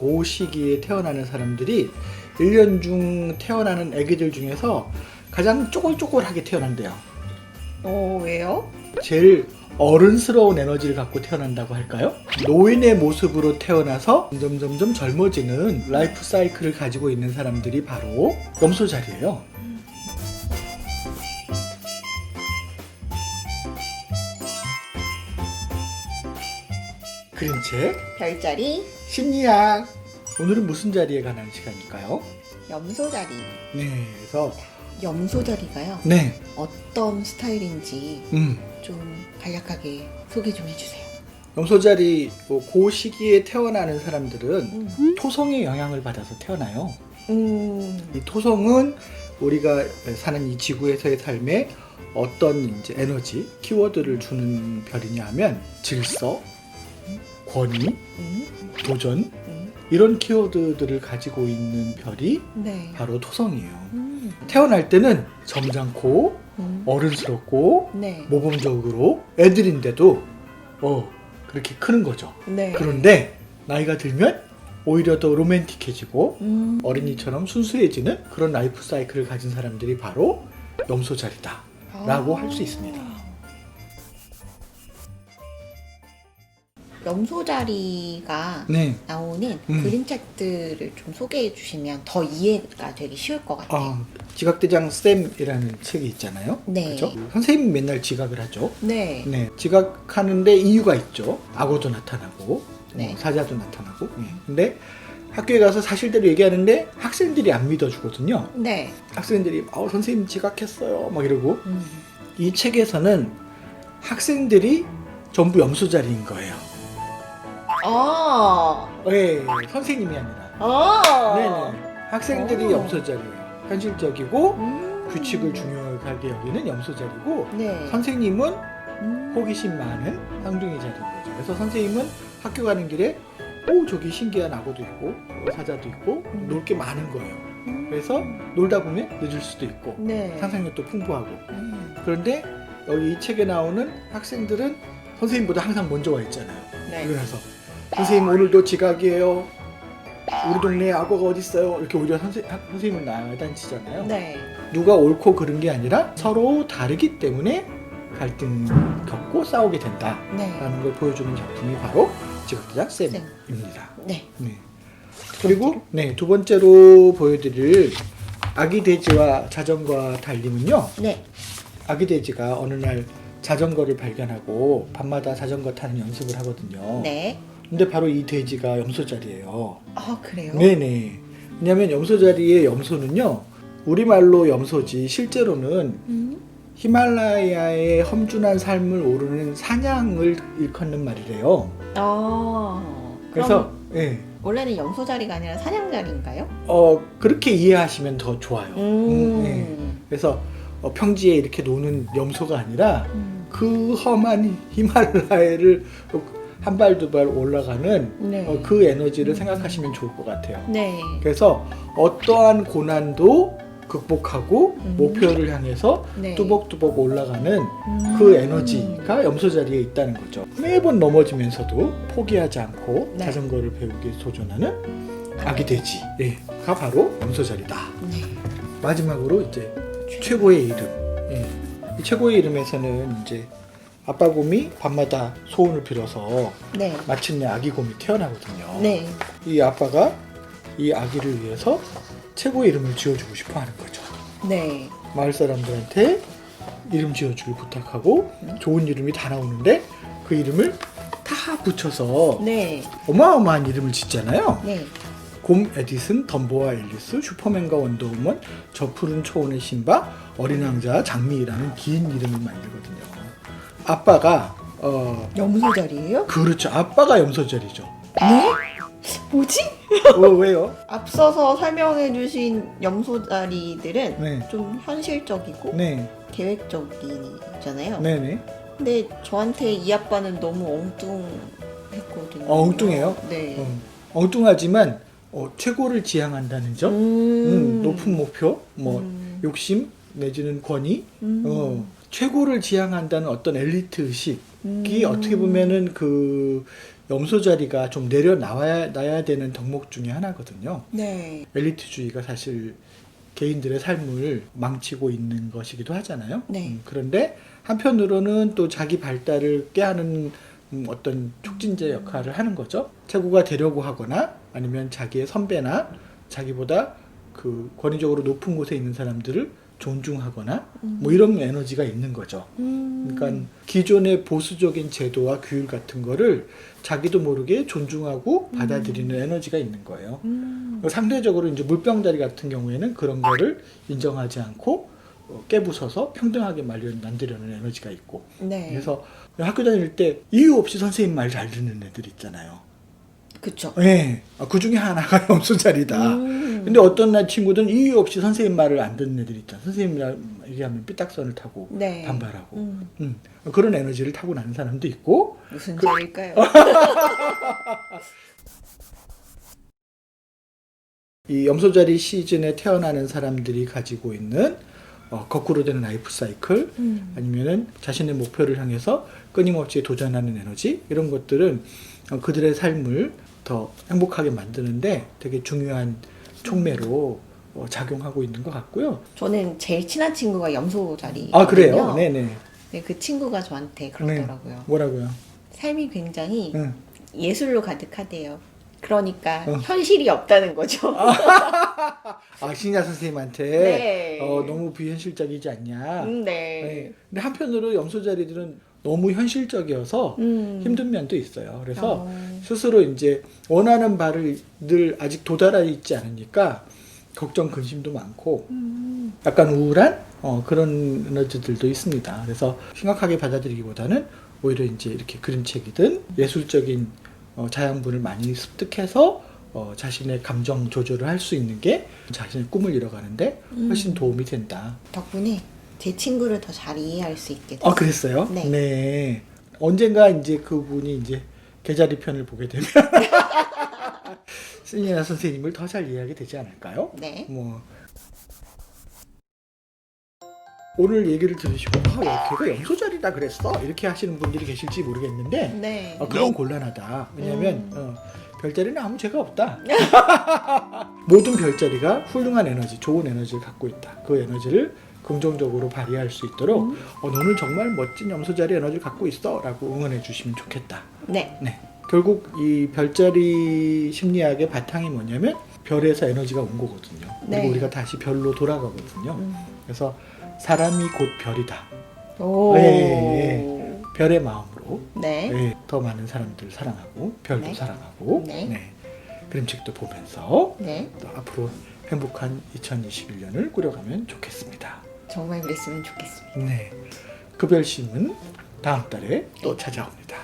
그 시기에 태어나는 사람들이 1년 중 태어나는 아기들 중에서 가장 쪼글쪼글하게 태어난대요. 왜요? 제일 어른스러운 에너지를 갖고 태어난다고 할까요? 노인의 모습으로 태어나서 점점 젊어지는 라이프 사이클을 가지고 있는 사람들이 바로 염소자리예요. 그림책 별자리, 심리학. 오늘은 무슨 자리에 관한 시간일까요? 염소자리. 네, 그래서 염소자리가요. 네, 어떤 스타일인지 좀 간략하게 소개 좀 해주세요. 염소자리 그 시기에 태어나는 사람들은 토성의 영향을 받아서 태어나요. 이 토성은 우리가 사는 이 지구에서의 삶에 어떤 이제 에너지, 키워드를 주는 별이냐 하면 질서, 권위, 도전 이런 키워드들을 가지고 있는 별이 네. 바로 토성이에요. 태어날 때는 점잖고 어른스럽고 네. 모범적으로 애들인데도 그렇게 크는 거죠. 네. 그런데 나이가 들면 오히려 더 로맨틱해지고 어린이처럼 순수해지는 그런 라이프 사이클을 가진 사람들이 바로 염소자리다 라고 할 수 있습니다. 염소자리가 네. 나오는 그림책들을 좀 소개해 주시면 더 이해가 되기 쉬울 것 같아요. 지각대장 쌤이라는 책이 있잖아요. 네. 그렇죠? 선생님이 맨날 지각을 하죠. 네. 네, 지각하는데 이유가 있죠. 악어도 나타나고 네. 사자도 나타나고. 근데 학교에 가서 사실대로 얘기하는데 학생들이 안 믿어주거든요. 네. 학생들이 선생님 지각했어요 막 이러고. 이 책에서는 학생들이 전부 염소자리인 거예요. 네, 선생님이 아니라. 네네. 학생들이 염소자리예요. 현실적이고 규칙을 중요하게 여기는 염소자리고, 네. 선생님은 호기심 많은 쌍둥이 자리인 거죠. 그래서 선생님은 학교 가는 길에 저기 신기한 악어도 있고 사자도 있고 놀 게 많은 거예요. 그래서 놀다 보면 늦을 수도 있고 네. 상상력도 풍부하고. 그런데 여기 이 책에 나오는 학생들은 선생님보다 항상 먼저 와 있잖아요. 네. 그래서 선생님 오늘도 지각이에요. 우리 동네에 악어가 어디 있어요? 이렇게 오히려 선생님은 나단치잖아요. 네. 누가 옳고 그른 게 아니라 서로 다르기 때문에 갈등 겪고 싸우게 된다라는 네. 걸 보여주는 작품이 바로 지각대장 쌤입니다. 네. 네. 그리고 두 번째로 보여드릴 아기 돼지와 자전거와 달림은요. 네. 아기 돼지가 어느 날 자전거를 발견하고 밤마다 자전거 타는 연습을 하거든요. 네. 근데 바로 이 돼지가 염소자리예요. 그래요? 네네. 왜냐하면 염소자리의 염소는요, 우리말로 염소지 실제로는 히말라야의 험준한 삶을 오르는 사냥을 일컫는 말이래요. 그래서 원래는 염소자리가 아니라 사냥자리인가요? 그렇게 이해하시면 더 좋아요. 그래서 평지에 이렇게 노는 염소가 아니라 그 험한 히말라야를 한 발 두 발 올라가는 네. 그 에너지를 생각하시면 좋을 것 같아요. 네. 그래서 어떠한 고난도 극복하고 목표를 향해서 네. 뚜벅뚜벅 올라가는 그 에너지가 염소자리에 있다는 거죠. 매번 넘어지면서도 포기하지 않고 네. 자전거를 배우기 도전하는 아기 돼지가 바로 염소자리다. 네. 마지막으로 이제 최고의 이름. 이 최고의 이름에서는 이제 아빠 곰이 밤마다 소원을 빌어서 네. 마침내 아기 곰이 태어나거든요. 네. 이 아빠가 이 아기를 위해서 최고의 이름을 지어주고 싶어 하는 거죠. 네. 마을 사람들한테 이름 지어주길 부탁하고 좋은 이름이 다 나오는데 그 이름을 다 붙여서 네. 어마어마한 이름을 짓잖아요. 네. 곰 에디슨, 덤보와 앨리스, 슈퍼맨과 원더우먼, 저 푸른 초원의 신바, 어린 왕자 장미라는 긴 이름을 만들거든요. 아빠가 염소자리예요? 그렇죠. 아빠가 염소자리죠. 네? 뭐지? 왜요? 앞서서 설명해주신 염소자리들은 네. 좀 현실적이고 네. 계획적이잖아요. 네네. 근데 저한테 이 아빠는 너무 엉뚱했거든요. 엉뚱해요? 네. 엉뚱하지만 최고를 지향한다는 점, 높은 목표, 욕심 내지는 권위, 최고를 지향한다는 어떤 엘리트 의식이 어떻게 보면은 그 염소 자리가 좀 내려놔야 되는 덕목 중에 하나거든요. 네. 엘리트주의가 사실 개인들의 삶을 망치고 있는 것이기도 하잖아요. 네. 그런데 한편으로는 또 자기 발달을 꾀하는 어떤 촉진제 역할을 하는 거죠. 최고가 되려고 하거나 아니면 자기의 선배나 자기보다 그 권위적으로 높은 곳에 있는 사람들을 존중하거나 뭐 이런 에너지가 있는 거죠. 그러니까 기존의 보수적인 제도와 규율 같은 거를 자기도 모르게 존중하고 받아들이는 에너지가 있는 거예요. 상대적으로 이제 물병자리 같은 경우에는 그런 거를 인정하지 않고 깨부숴서 평등하게 만들려는 에너지가 있고. 네. 그래서 학교 다닐 때 이유 없이 선생님 말 잘 듣는 애들 있잖아요. 그쵸. 네. 그 중에 하나가 염소자리다. 근데 어떤 날 친구들은 이유 없이 선생님 말을 안 듣는 애들 있잖아. 선생님 얘기하면 삐딱선을 타고 네. 반발하고. 그런 에너지를 타고 나는 사람도 있고. 무슨 자일까요? 이 염소자리 시즌에 태어나는 사람들이 가지고 있는 거꾸로 되는 라이프 사이클 아니면은 자신의 목표를 향해서 끊임없이 도전하는 에너지 이런 것들은 그들의 삶을 더 행복하게 만드는데 되게 중요한 촉매로 작용하고 있는 것 같고요. 저는 제일 친한 친구가 염소 자리. 아 그래요? 네네. 네, 그 친구가 저한테 그러더라고요. 네. 뭐라고요? 삶이 굉장히 응. 예술로 가득하대요. 그러니까 어. 현실이 없다는 거죠. 신야 선생님한테 네. 너무 비현실적이지 않냐. 네. 네. 근데 한편으로 염소자리들은 너무 현실적이어서 힘든 면도 있어요. 그래서 스스로 이제 원하는 바를 늘 아직 도달해 있지 않으니까 걱정, 근심도 많고 약간 우울한 그런 에너지들도 있습니다. 그래서 심각하게 받아들이기보다는 오히려 이제 이렇게 그림책이든 예술적인 자양분을 많이 습득해서 자신의 감정 조절을 할 수 있는 게 자신의 꿈을 이뤄가는데 훨씬 도움이 된다. 덕분에 제 친구를 더 잘 이해할 수 있게 됐어요. 그랬어요? 네. 네. 언젠가 이제 그분이 이제 계자리 편을 보게 되면 신야 선생님을 더 잘 이해하게 되지 않을까요? 네. 오늘 얘기를 들으시고 걔가 염소자리다 그랬어? 이렇게 하시는 분들이 계실지 모르겠는데 네. 그건 곤란하다. 왜냐하면 별자리는 아무 죄가 없다. 모든 별자리가 훌륭한 에너지, 좋은 에너지를 갖고 있다. 그 에너지를 긍정적으로 발휘할 수 있도록 너는 정말 멋진 염소자리 에너지를 갖고 있어 라고 응원해 주시면 좋겠다. 네. 네. 결국 이 별자리 심리학의 바탕이 뭐냐면 별에서 에너지가 온 거거든요. 네. 그리고 우리가 다시 별로 돌아가거든요. 그래서 사람이 곧 별이다. 오. 네. 별의 마음으로 네. 더 많은 사람들을 사랑하고 별도 네. 사랑하고 네. 그림책도 보면서 네. 또 앞으로 행복한 2021년을 꾸려가면 좋겠습니다. 정말 그랬으면 좋겠습니다. 네. 그 별심은 다음 달에 또 찾아옵니다.